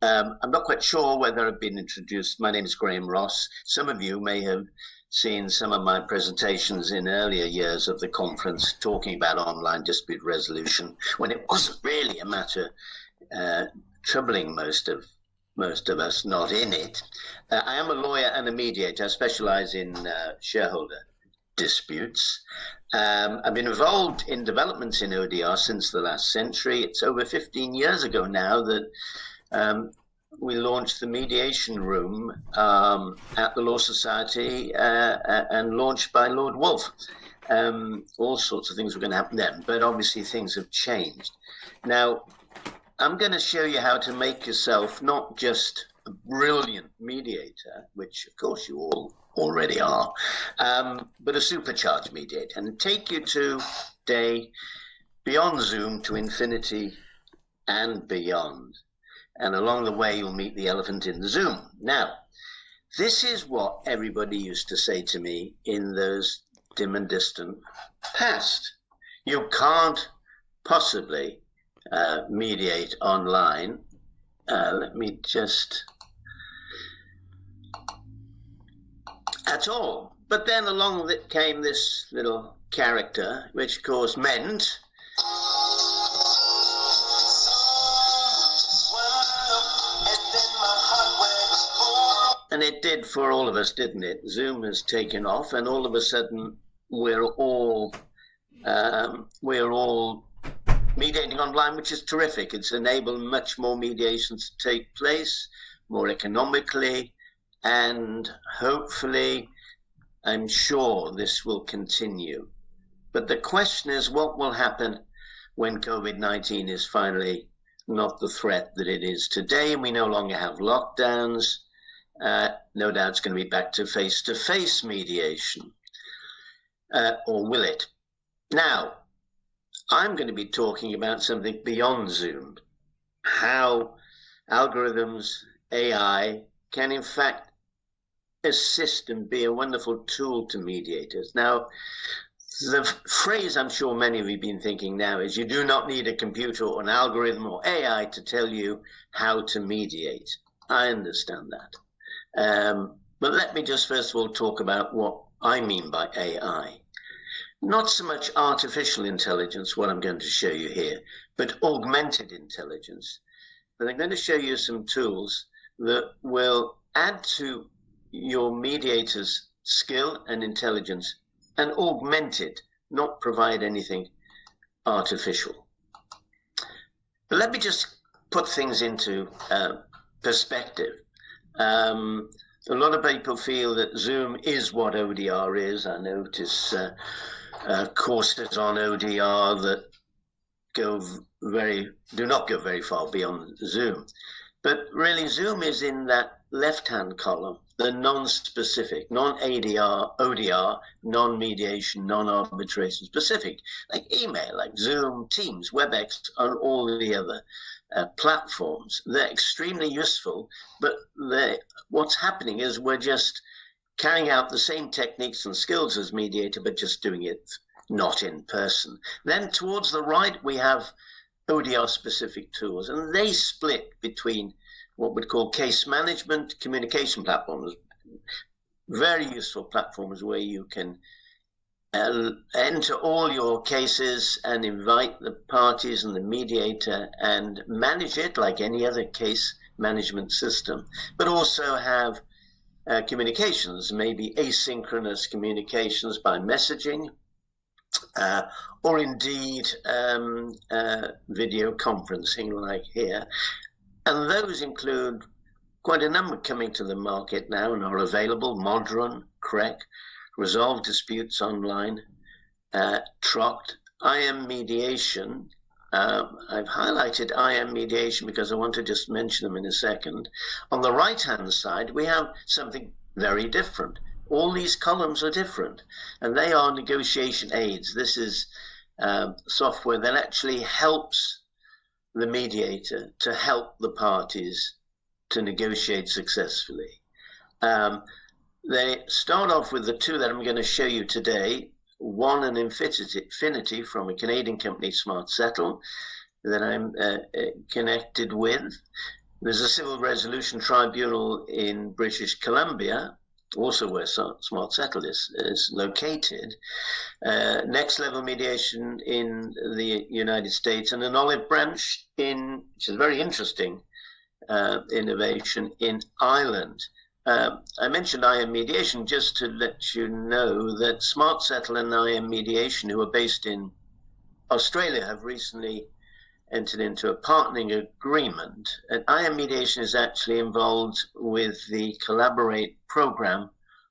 I'm not quite sure whether I've been introduced. My name is Graham Ross. Some of you may have seen some of my presentations in earlier years of the conference talking about online dispute resolution, when it wasn't really a matter troubling most of us not in it. I am a lawyer and a mediator. I specialize in shareholder disputes. I've been involved in developments in ODR since the last century. It's over 15 years ago now that we launched the mediation room at the Law Society and launched by Lord Wolfe. All sorts of things were going to happen then, but obviously things have changed. Now, I'm going to show you how to make yourself not just a brilliant mediator, which of course you all already are, but a supercharged mediator, and take you today beyond Zoom to infinity and beyond. And along the way, you'll meet the elephant in the Zoom. Now, this is what everybody used to say to me in those dim and distant past. You can't possibly mediate online. Let me just... At all. But then along came this little character, which of course meant... And it did for all of us, didn't it? Zoom has taken off, and all of a sudden we're all mediating online, which is terrific. It's enabled much more mediations to take place more economically, and hopefully, I'm sure this will continue. But the question is, what will happen when COVID-19 is finally not the threat that it is today, and we no longer have lockdowns? No doubt it's going to be back to face-to-face mediation, or will it? Now, I'm going to be talking about something beyond Zoom, how algorithms, AI, can in fact assist and be a wonderful tool to mediators. Now, the phrase I'm sure many of you have been thinking now is you do not need a computer or an algorithm or AI to tell you how to mediate. I understand that. But let me just first of all talk about what I mean by AI. Not so much artificial intelligence, what I'm going to show you here, but augmented intelligence. And I'm going to show you some tools that will add to your mediator's skill and intelligence and augment it, not provide anything artificial. But let me just put things into perspective. A lot of people feel that Zoom is what ODR is. I notice courses on ODR that do not go very far beyond Zoom. But really, Zoom is in that left-hand column, the non-specific, non-ADR, ODR, non-mediation, non-arbitration specific, like email, like Zoom, Teams, WebEx, and all the other platforms. They're extremely useful, but what's happening is we're just carrying out the same techniques and skills as mediator, but just doing it not in person. Then towards the right, we have ODR-specific tools, and they split between what we'd call case management communication platforms, very useful platforms where you can enter all your cases and invite the parties and the mediator and manage it like any other case management system, but also have communications, maybe asynchronous communications by messaging, or indeed video conferencing like here. And those include quite a number coming to the market now and are available: Modron, CREC, Resolve Disputes Online, TROCT, IM Mediation. I've highlighted IM Mediation because I want to just mention them in a second. On the right-hand side, we have something very different. All these columns are different, and they are negotiation aids. This is software that actually helps the mediator to help the parties to negotiate successfully. They start off with the two that I'm going to show you today. One, an Infinity from a Canadian company, Smartsettle, that I'm connected with. There's a civil resolution tribunal in British Columbia, also where Smartsettle is located, next level mediation in the United States, and an olive branch which is a very interesting innovation in Ireland. I mentioned IM Mediation just to let you know that Smartsettle and IM Mediation, who are based in Australia, have recently entered into a partnering agreement. And IM Mediation is actually involved with the Collaborate program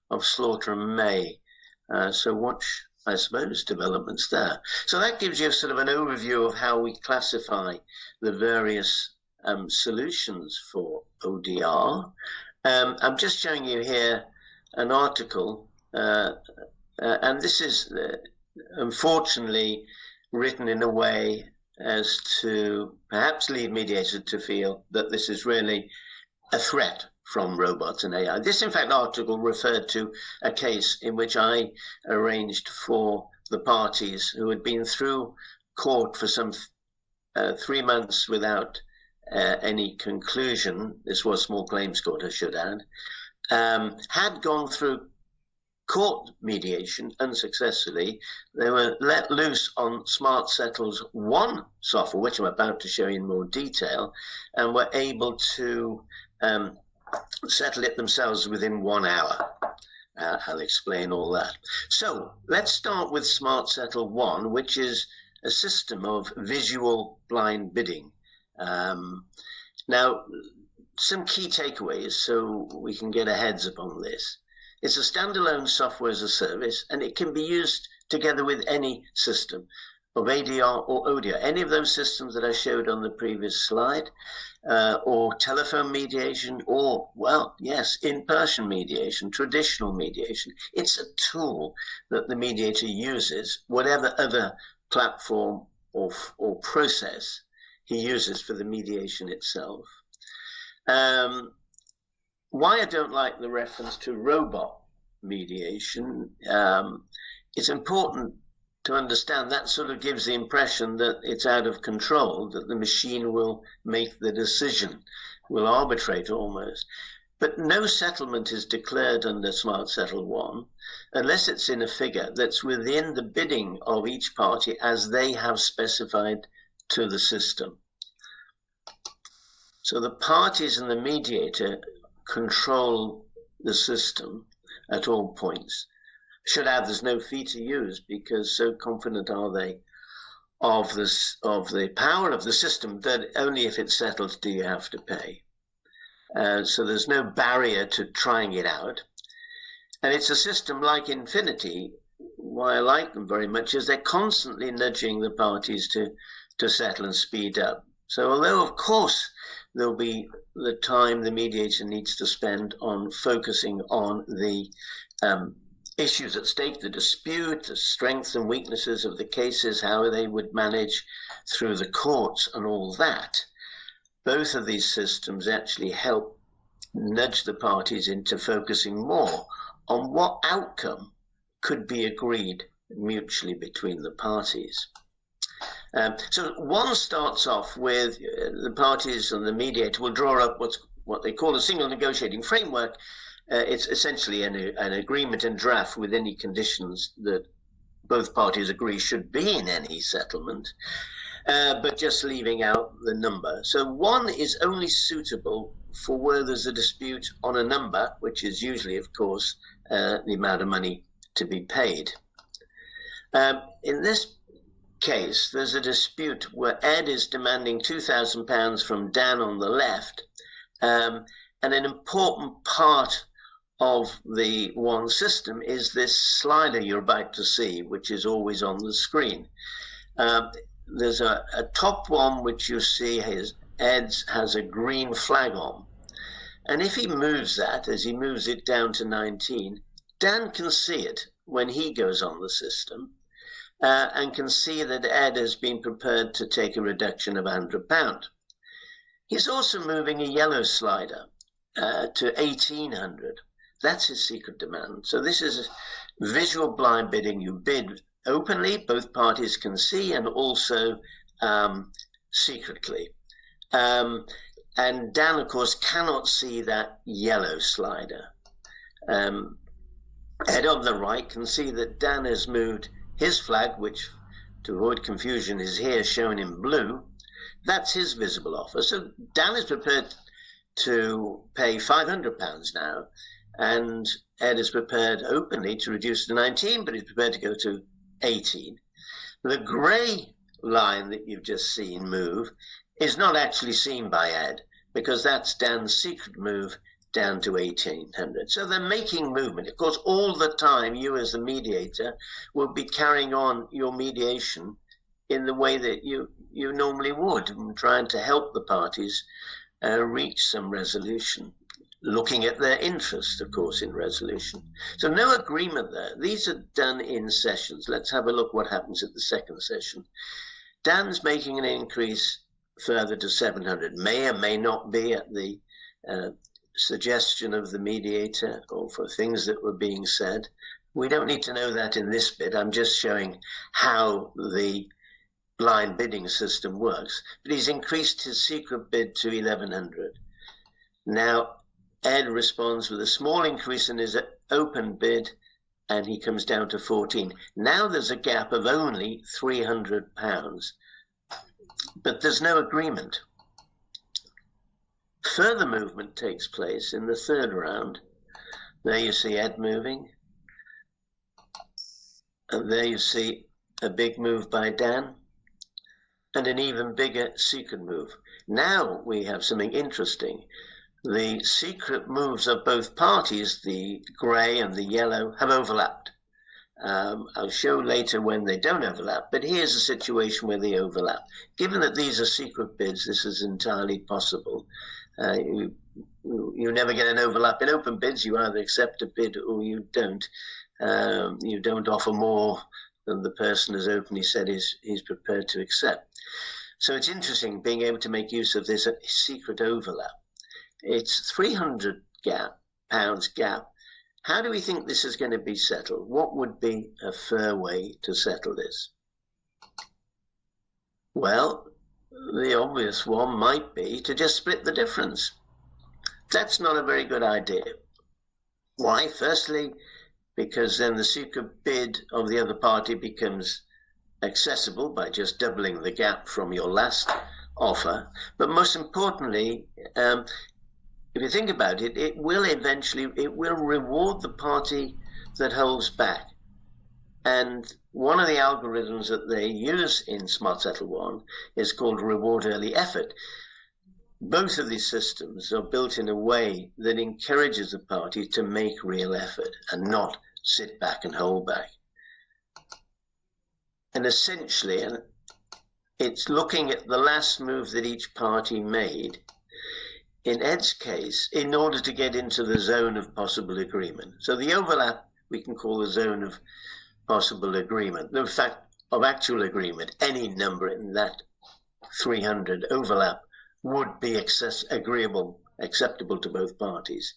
of Slaughter and May. So watch, I suppose, developments there. So that gives you sort of an overview of how we classify the various solutions for ODR. I'm just showing you here an article, and this is unfortunately written in a way as to perhaps lead mediators to feel that this is really a threat from robots and AI. This, in fact, article referred to a case in which I arranged for the parties who had been through court for some 3 months without any conclusion. This was small claims court, I should add, had gone through court mediation unsuccessfully. They were let loose on Smartsettle's ONE software, which I'm about to show you in more detail, and were able to settle it themselves within 1 hour. I'll explain all that. So let's start with Smartsettle ONE, which is a system of visual blind bidding. Now, some key takeaways so we can get our heads upon this. It's a standalone software as a service, and it can be used together with any system of ADR or ODR, any of those systems that I showed on the previous slide, or telephone mediation, or, well, yes, in-person mediation, traditional mediation. It's a tool that the mediator uses, whatever other platform or process he uses for the mediation itself. Why I don't like the reference to robot mediation, it's important to understand that sort of gives the impression that it's out of control, that the machine will make the decision, will arbitrate almost. But no settlement is declared under Smartsettle ONE unless it's in a figure that's within the bidding of each party as they have specified to the system. So the parties and the mediator control the system at all points. Should add, there's no fee to use because so confident are they of the power of the system that only if it's settled do you have to pay. So there's no barrier to trying it out. And it's a system like Infinity. Why I like them very much is they're constantly nudging the parties to settle and speed up. So although, of course, there'll be the time the mediator needs to spend on focusing on the issues at stake, the dispute, the strengths and weaknesses of the cases, how they would manage through the courts and all that, both of these systems actually help nudge the parties into focusing more on what outcome could be agreed mutually between the parties. So ONE starts off with the parties and the mediator will draw up what they call a single negotiating framework. It's essentially an agreement and draft with any conditions that both parties agree should be in any settlement, but just leaving out the number. So ONE is only suitable for where there's a dispute on a number, which is usually, of course, the amount of money to be paid. In this case, there's a dispute where Ed is demanding £2,000 from Dan on the left, and an important part of the ONE system is this slider you're about to see, which is always on the screen. There's a top one which you see Ed's has a green flag on, and if he moves that, as he moves it down to 19, Dan can see it when he goes on the system, and can see that Ed has been prepared to take a reduction of £100. He's also moving a yellow slider to 1,800. That's his secret demand. So this is visual blind bidding. You bid openly, both parties can see, and also secretly. And Dan, of course, cannot see that yellow slider. Ed on the right can see that Dan has moved his flag, which, to avoid confusion, is here shown in blue. That's his visible offer. So Dan is prepared to pay £500 now, and Ed is prepared openly to reduce to 19, but he's prepared to go to 18. The grey line that you've just seen move is not actually seen by Ed, because that's Dan's secret move down to 1800. So they're making movement. Of course, all the time, you as the mediator will be carrying on your mediation in the way that you normally would, and trying to help the parties reach some resolution, looking at their interest, of course, in resolution. So no agreement there. These are done in sessions. Let's have a look what happens at the second session. Dan's making an increase further to 700. May or may not be at the suggestion of the mediator or for things that were being said. We don't need to know that in this bit. I'm just showing how the blind bidding system works. But he's increased his secret bid to 1100. Now, Ed responds with a small increase in his open bid, and he comes down to 14. Now there's a gap of only £300, but there's no agreement. Further movement takes place in the third round. There you see Ed moving, and there you see a big move by Dan, and an even bigger secret move. Now we have something interesting. The secret moves of both parties, the grey and the yellow, have overlapped. I'll show later when they don't overlap, but here's a situation where they overlap. Given that these are secret bids, this is entirely possible. You never get an overlap in open bids. You either accept a bid or you don't. You don't offer more than the person has openly said he's prepared to accept. So it's interesting being able to make use of this secret overlap. It's £300 pounds gap. How do we think this is going to be settled? What would be a fair way to settle this? Well, the obvious one might be to just split the difference. That's not a very good idea. Why? Firstly, because then the secret bid of the other party becomes accessible by just doubling the gap from your last offer. But most importantly, if you think about it, it will reward the party that holds back. And one of the algorithms that they use in Smartsettle ONE is called reward early effort. Both of these systems are built in a way that encourages the party to make real effort and not sit back and hold back. And essentially, it's looking at the last move that each party made, in Ed's case, in order to get into the zone of possible agreement. So the overlap we can call the zone of possible agreement. The fact of actual agreement, any number in that 300 overlap would be acceptable to both parties.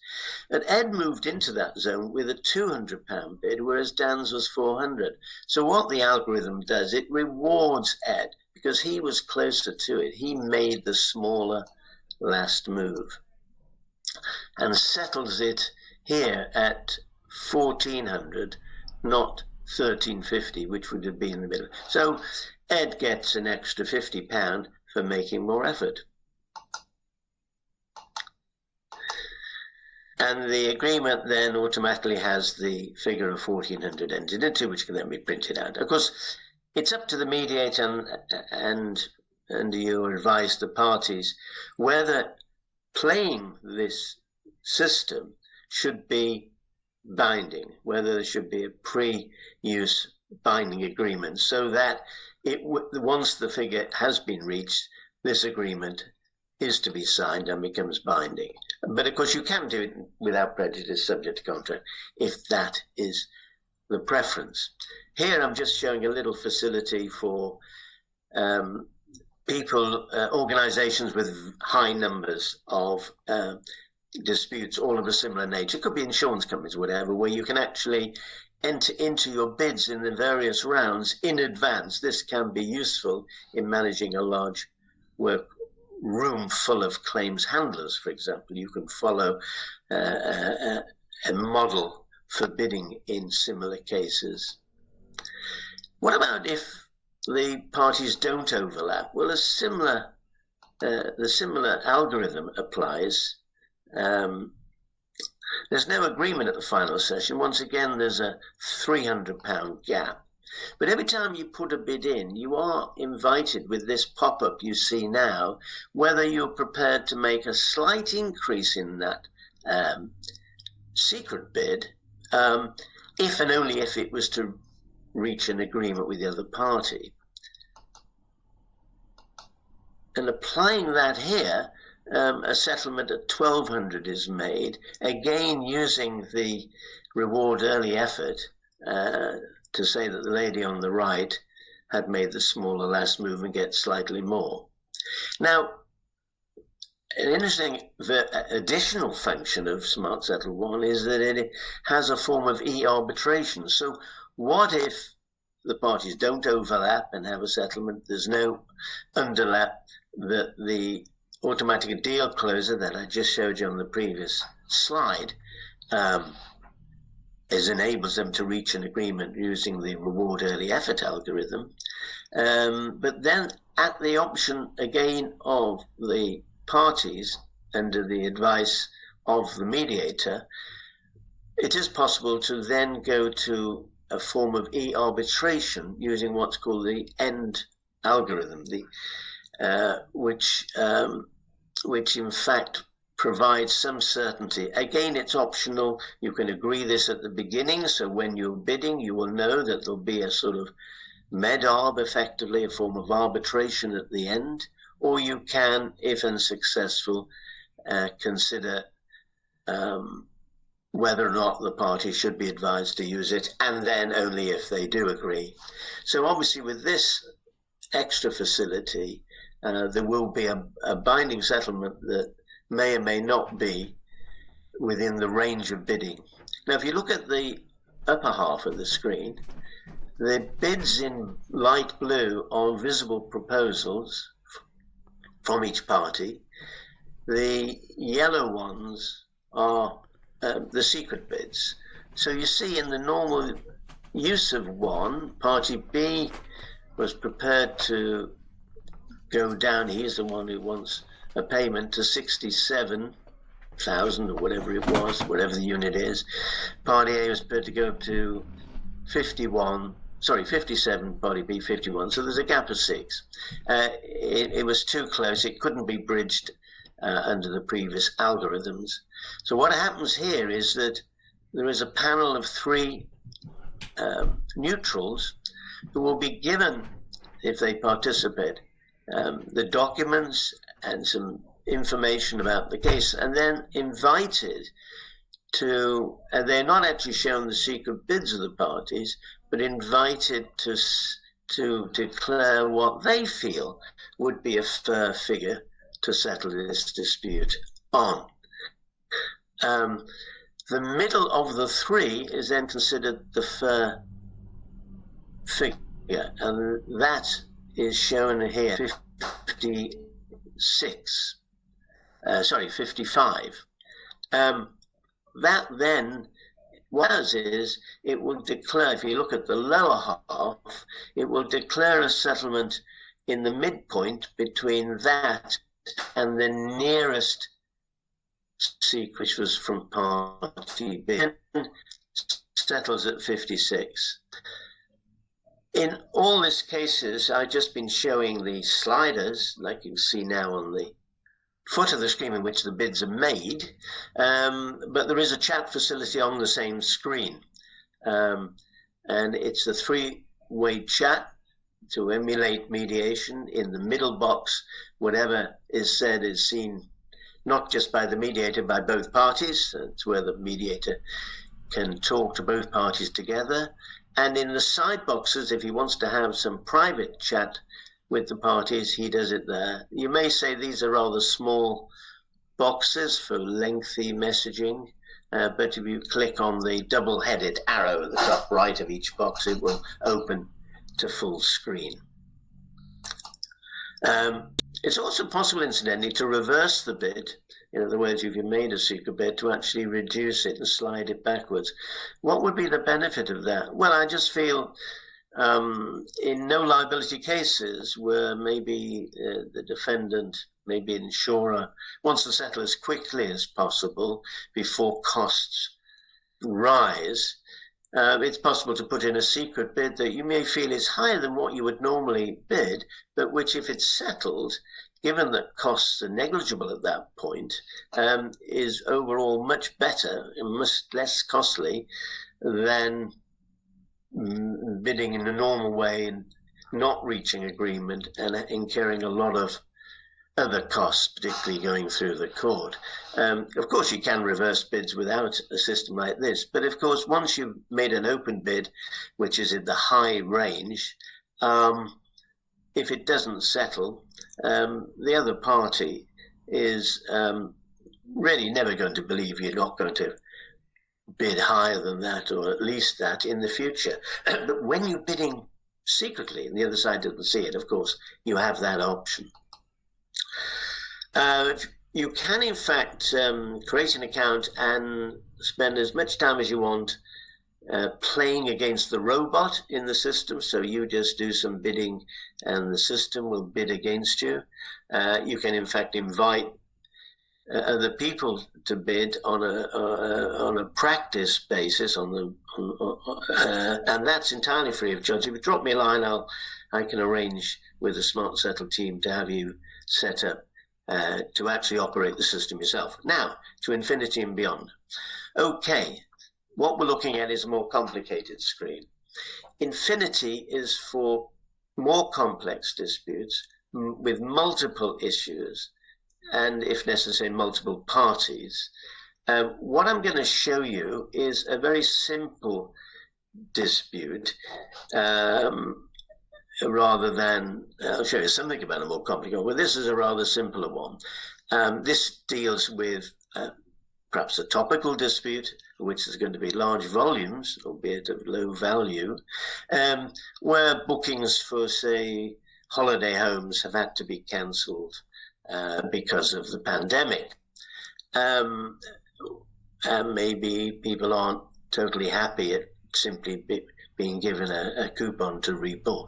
And Ed moved into that zone with a £200 bid, whereas Dan's was 400. So what the algorithm does, it rewards Ed because he was closer to it. He made the smaller last move and settles it here at 1400, not 1350, which would have been in the middle. So Ed gets an extra £50 for making more effort. And the agreement then automatically has the figure of 1400 entered into, which can then be printed out. Of course, it's up to the mediator and you advise the parties whether playing this system should be binding, whether there should be a pre-use binding agreement, so that once the figure has been reached, this agreement is to be signed and becomes binding. But of course, you can do it without prejudice, subject to contract, if that is the preference. Here, I'm just showing a little facility for people, organizations with high numbers of disputes, all of a similar nature. It could be insurance companies, whatever, where you can actually enter into your bids in the various rounds in advance. This can be useful in managing a large room full of claims handlers, for example. You can follow a model for bidding in similar cases. What about if the parties don't overlap? Well, the similar algorithm applies. There's no agreement at the final session. Once again, there's a £300 gap. But every time you put a bid in, you are invited with this pop-up you see now, whether you're prepared to make a slight increase in that secret bid, if and only if it was to reach an agreement with the other party. And applying that here, a settlement at 1,200 is made, again using the reward early effort to say that the lady on the right had made the smaller last move and get slightly more. Now, an interesting additional function of Smartsettle ONE is that it has a form of E-Arbitration. So what if the parties don't overlap and have a settlement, there's no underlap, that the automatic deal closer that I just showed you on the previous slide enables them to reach an agreement using the reward early effort algorithm. But then at the option again of the parties, under the advice of the mediator, it is possible to then go to a form of E-arbitration using what's called the END algorithm, which in fact provides some certainty. Again, it's optional. You can agree this at the beginning, so when you're bidding, you will know that there'll be a sort of med-arb, effectively, a form of arbitration at the end, or you can, if unsuccessful, consider whether or not the party should be advised to use it, and then only if they do agree. So obviously with this extra facility, there will be a binding settlement that may or may not be within the range of bidding. Now, if you look at the upper half of the screen, the bids in light blue are visible proposals from each party. The yellow ones are the secret bids. So you see in the normal use of one, party B was prepared to go down. He's the one who wants a payment to 67,000 or whatever it was, whatever the unit is. Party A was prepared to go up to 57, party B 51. So there's a gap of 6. It was too close. It couldn't be bridged under the previous algorithms. So what happens here is that there is a panel of 3 neutrals who will be given, if they participate, the documents and some information about the case, and then invited to, and they're not actually shown the secret bids of the parties, but invited to declare what they feel would be a fair figure to settle this dispute on. The middle of the 3 is then considered the fair figure, and that is shown here, 55. That then, what it does is, it will declare, if you look at the lower half, it will declare a settlement in the midpoint between that and the nearest seek, which was from party B, and settles at 56. In all these cases, I've just been showing the sliders, like you can see now on the foot of the screen in which the bids are made, but there is a chat facility on the same screen. And it's a 3-way chat to emulate mediation. In the middle box, whatever is said is seen not just by the mediator, by both parties. It's where the mediator can talk to both parties together. And in the side boxes, if he wants to have some private chat with the parties, he does it there. You may say these are rather small boxes for lengthy messaging, but if you click on the double-headed arrow at the top right of each box, it will open to full screen. It's also possible, incidentally, to reverse the bid. In other words, if you made a secret bid, to actually reduce it and slide it backwards. What would be the benefit of that? Well, I just feel in no liability cases where maybe the defendant, maybe insurer, wants to settle as quickly as possible before costs rise, it's possible to put in a secret bid that you may feel is higher than what you would normally bid, but which, if it's settled, given that costs are negligible at that point, is overall much better and much less costly than bidding in a normal way and not reaching agreement and incurring a lot of other costs, particularly going through the court. Of course, you can reverse bids without a system like this, but of course, once you've made an open bid, which is in the high range, if it doesn't settle, the other party is really never going to believe you're not going to bid higher than that, or at least that, in the future. But when you're bidding secretly and the other side doesn't see it, of course, you have that option. You can, in fact, create an account and spend as much time as you want playing against the robot in the system. So you just do some bidding and the system will bid against you. You can, in fact, invite other people to bid on a practice basis, and that's entirely free of charge. If you drop me a line, I can arrange with the Smartsettle team to have you set up to actually operate the system yourself. Now, to infinity and beyond. Okay, what we're looking at is a more complicated screen. Infinity is for more complex disputes with multiple issues and, if necessary, multiple parties. What I'm going to show you is a very simple dispute, rather than, I'll show you something about a more complicated one. This is a rather simpler one. This deals with perhaps a topical dispute, which is going to be large volumes, albeit of low value, where bookings for, say, holiday homes have had to be cancelled because of the pandemic. And maybe people aren't totally happy at simply being given a coupon to rebook.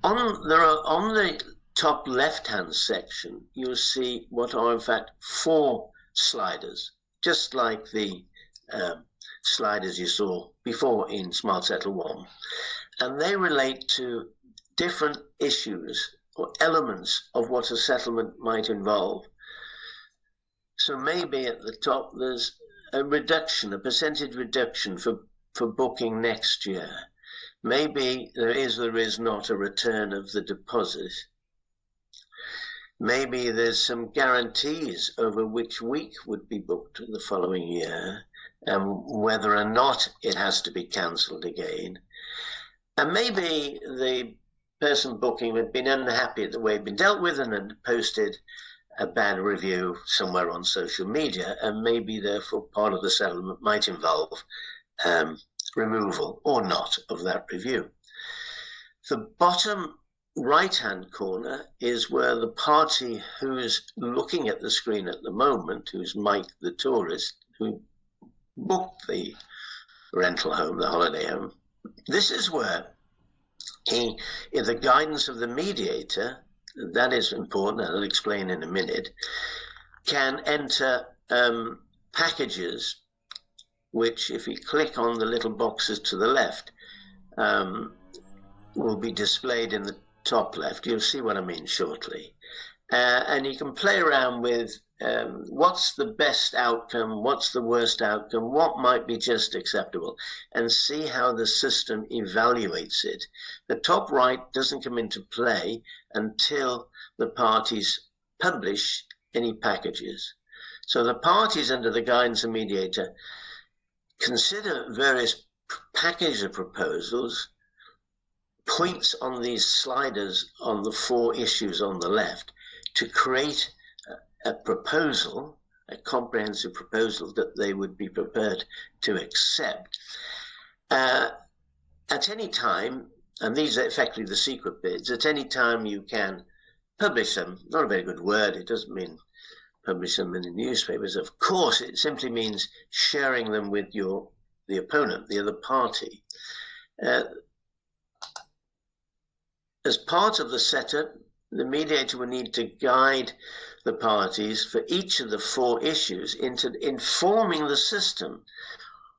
On the top left-hand section, you'll see what are in fact 4 sliders, just like the sliders you saw before in Smartsettle ONE. And they relate to different issues or elements of what a settlement might involve. So maybe at the top there's a reduction, a percentage reduction for booking next year. Maybe there is not a return of the deposit. Maybe there's some guarantees over which week would be booked the following year, and whether or not it has to be cancelled again. And maybe the person booking had been unhappy at the way it had been dealt with and had posted a bad review somewhere on social media, and maybe therefore part of the settlement might involve removal or not of that review. The bottom right-hand corner is where the party who's looking at the screen at the moment, who's Mike the tourist, who booked the rental home, the holiday home, this is where in the guidance of the mediator, that is important, I'll explain in a minute, can enter packages which, if you click on the little boxes to the left, will be displayed in the top left. You'll see what I mean shortly. And you can play around with what's the best outcome, what's the worst outcome, what might be just acceptable, and see how the system evaluates it. The top right doesn't come into play until the parties publish any packages. So the parties under the guidance of mediator consider various package of proposals, points on these sliders on the 4 issues on the left to create a proposal, a comprehensive proposal that they would be prepared to accept. At any time, and these are effectively the secret bids, at any time you can publish them. Not a very good word. It doesn't mean publish them in the newspapers. Of course, it simply means sharing them with the opponent, the other party. As part of the setup, the mediator will need to guide the parties for each of the 4 issues into informing the system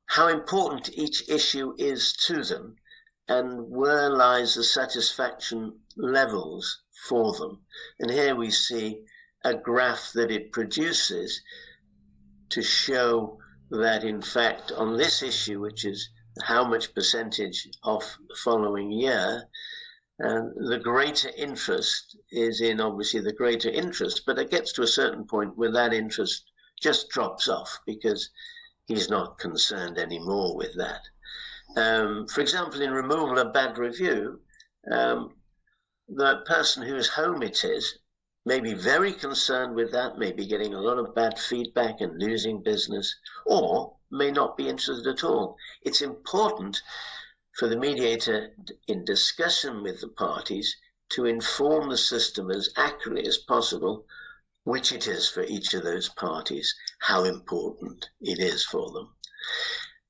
how important each issue is to them and where lies the satisfaction levels for them. And here we see a graph that it produces to show that, in fact, on this issue, which is how much percentage off the following year, the greater interest is in, obviously, the greater interest, but it gets to a certain point where that interest just drops off because he's not concerned anymore with that. For example, in removal of bad review, the person whose home it is may be very concerned with that, may be getting a lot of bad feedback and losing business, or may not be interested at all. It's important for the mediator, in discussion with the parties, to inform the system as accurately as possible which it is for each of those parties, how important it is for them.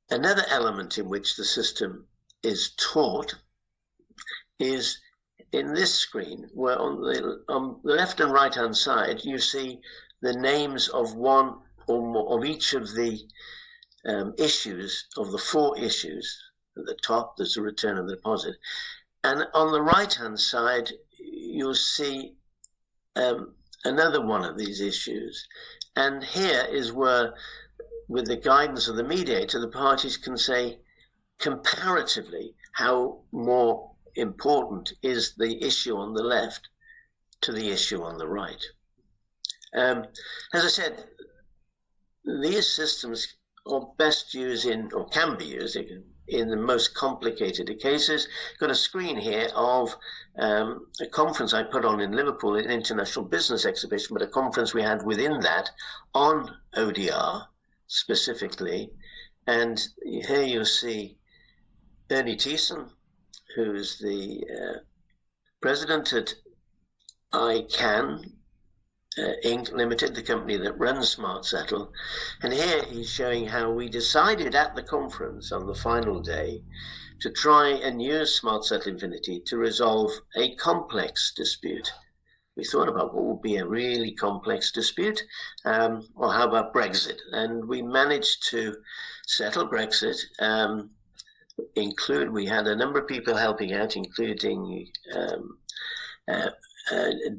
Another element in which the system is taught is in this screen, where on the left and right hand side you see the names of one or more of each of the issues, of the 4 issues. At the top there's a return of the deposit, and on the right hand side you'll see another one of these issues. And here is where, with the guidance of the mediator, the parties can say comparatively how more important is the issue on the left to the issue on the right. As I said, these systems are best used or can be used in the most complicated of cases. Got a screen here of a conference I put on in Liverpool, an international business exhibition, but a conference we had within that on ODR specifically. And here you'll see Ernie Thiessen, who's the president at ICANN Inc. Limited, the company that runs Smartsettle. And here he's showing how we decided at the conference on the final day to try and use Smartsettle Infinity to resolve a complex dispute. We thought about what would be a really complex dispute. Well, how about Brexit? And we managed to settle Brexit. We had a number of people helping out, including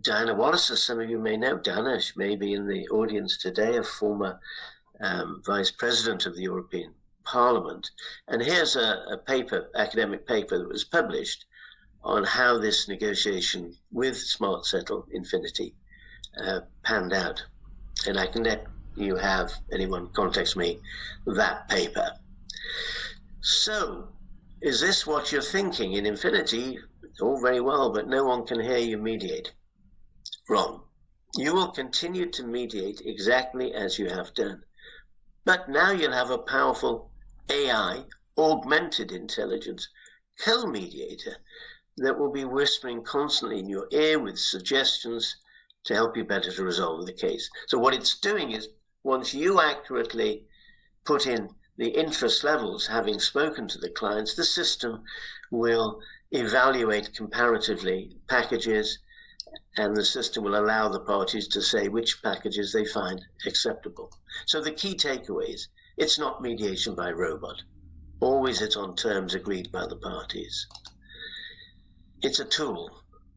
Diana Wallace, as some of you may know. Diana, she may be in the audience today, a former Vice President of the European Parliament. And here's a paper, academic paper, that was published on how this negotiation with Smartsettle Infinity panned out. And I can let you have, anyone contacts me, that paper. So, is this what you're thinking? In Infinity, all very well, but no one can hear you mediate. Wrong. You will continue to mediate exactly as you have done. But now you'll have a powerful AI, augmented intelligence, co-mediator that will be whispering constantly in your ear with suggestions to help you better to resolve the case. So what it's doing is, once you accurately put in the interest levels, having spoken to the clients, the system will evaluate comparatively packages, and the system will allow the parties to say which packages they find acceptable. So the key takeaway is, it's not mediation by robot. Always it's on terms agreed by the parties. It's a tool.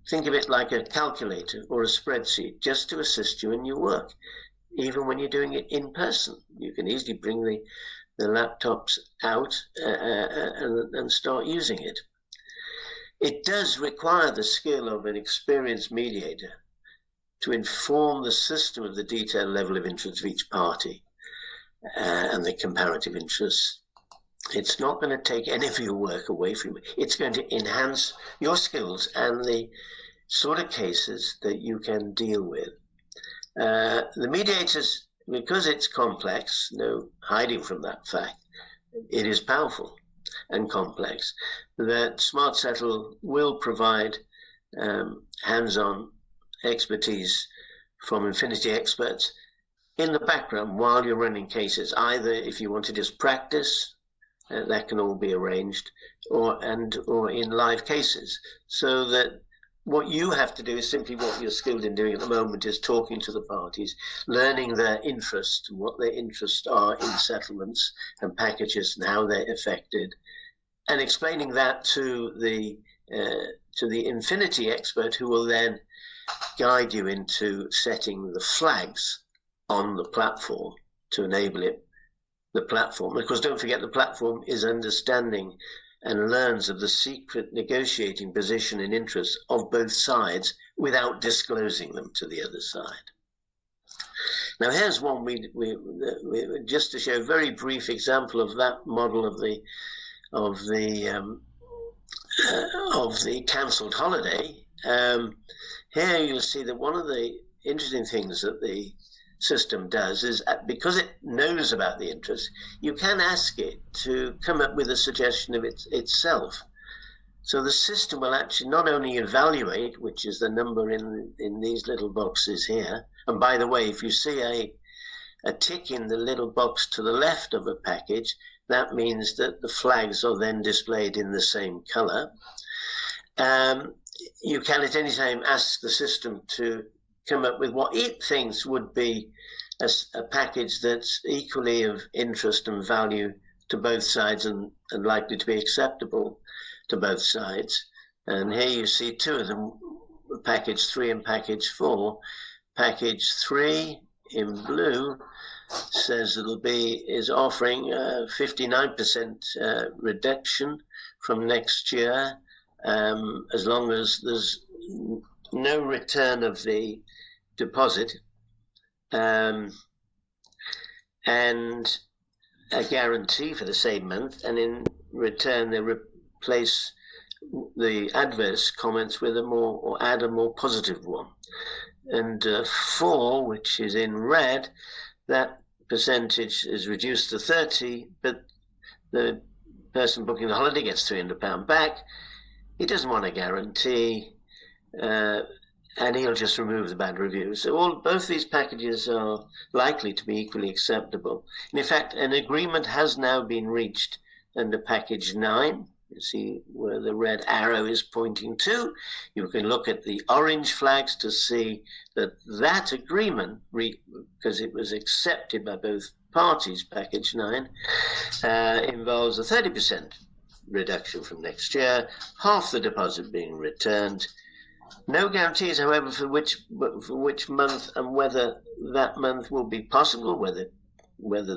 Think of it like a calculator or a spreadsheet, just to assist you in your work. Even when you're doing it in person, you can easily bring the laptops out and start using it. It does require the skill of an experienced mediator to inform the system of the detailed level of interest of each party and the comparative interests. It's not going to take any of your work away from you. It's going to enhance your skills and the sort of cases that you can deal with. The mediators, because it's complex, no hiding from that fact, it is powerful and complex, that Smartsettle will provide hands-on expertise from Infinity experts in the background while you're running cases. Either if you want to just practice, that can all be arranged, or in live cases, so that what you have to do is simply what you're skilled in doing at the moment, is talking to the parties, learning their interests and what their interests are in settlements and packages and how they're affected, and explaining that to the Infinity expert, who will then guide you into setting the flags on the platform to enable it. The platform, of course, don't forget, the platform is understanding and learns of the secret negotiating position and interests of both sides without disclosing them to the other side. Now, here's one we just to show a very brief example of that model of the cancelled holiday. Here you'll see that one of the interesting things that the system does is, because it knows about the interest, you can ask it to come up with a suggestion of itself. So the system will actually not only evaluate, which is the number in these little boxes here, and by the way, if you see a tick in the little box to the left of a package, that means that the flags are then displayed in the same color. You can at any time ask the system to come up with what it thinks would be a package that's equally of interest and value to both sides and likely to be acceptable to both sides. And here you see two of them, package 3 and package 4. Package 3 in blue says is offering 59% reduction from next year, as long as there's no return of the deposit, and a guarantee for the same month, and in return they replace the adverse comments with or add a more positive one. And 4, which is in red, that percentage is reduced to 30, but the person booking the holiday gets £300 back. He doesn't want a guarantee, and he'll just remove the bad review. So both these packages are likely to be equally acceptable. And in fact, an agreement has now been reached under package 9. You see where the red arrow is pointing to. You can look at the orange flags to see that agreement, because it was accepted by both parties, package 9, involves a 30% reduction from next year, half the deposit being returned. No guarantees, however, for which month and whether that month will be possible, whether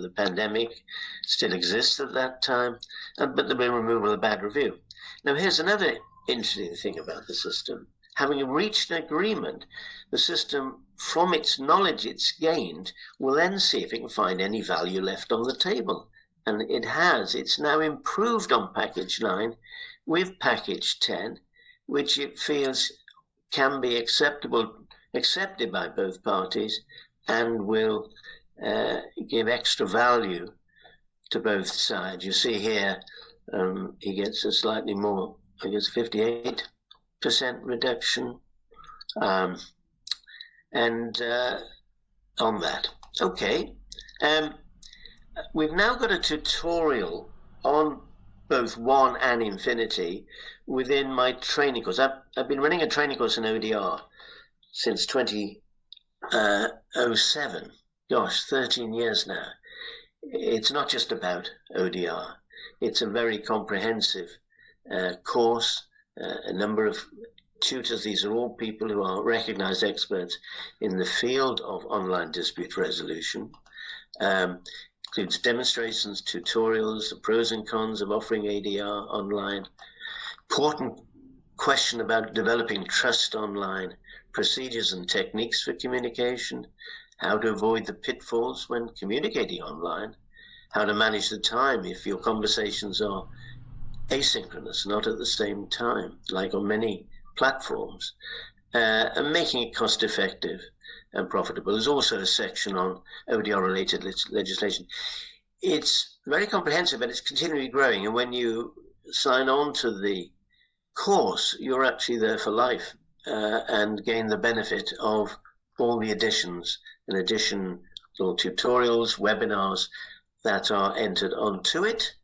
the pandemic still exists at that time, but there'll be removal of bad review. Now, here's another interesting thing about the system. Having reached an agreement, the system, from its knowledge it's gained, will then see if it can find any value left on the table. And it has. It's now improved on package 9 with package 10, which it feels can be accepted by both parties, and will give extra value to both sides. You see here, he gets a slightly more, I guess, 58% reduction, and on that. Okay, we've now got a tutorial on both One and Infinity within my training course. I've been running a training course in ODR since 2007. Gosh, 13 years now. It's not just about ODR. It's a very comprehensive course, a number of tutors. These are all people who are recognized experts in the field of online dispute resolution. Includes demonstrations, tutorials, the pros and cons of offering ADR online, important question about developing trust online, procedures and techniques for communication, how to avoid the pitfalls when communicating online, how to manage the time if your conversations are asynchronous, not at the same time, like on many platforms, and making it cost effective and profitable. There's also a section on ODR-related legislation. It's very comprehensive, and it's continually growing. And when you sign on to the course, you're actually there for life. and gain the benefit of all the additions, in addition, little tutorials, webinars that are entered onto it.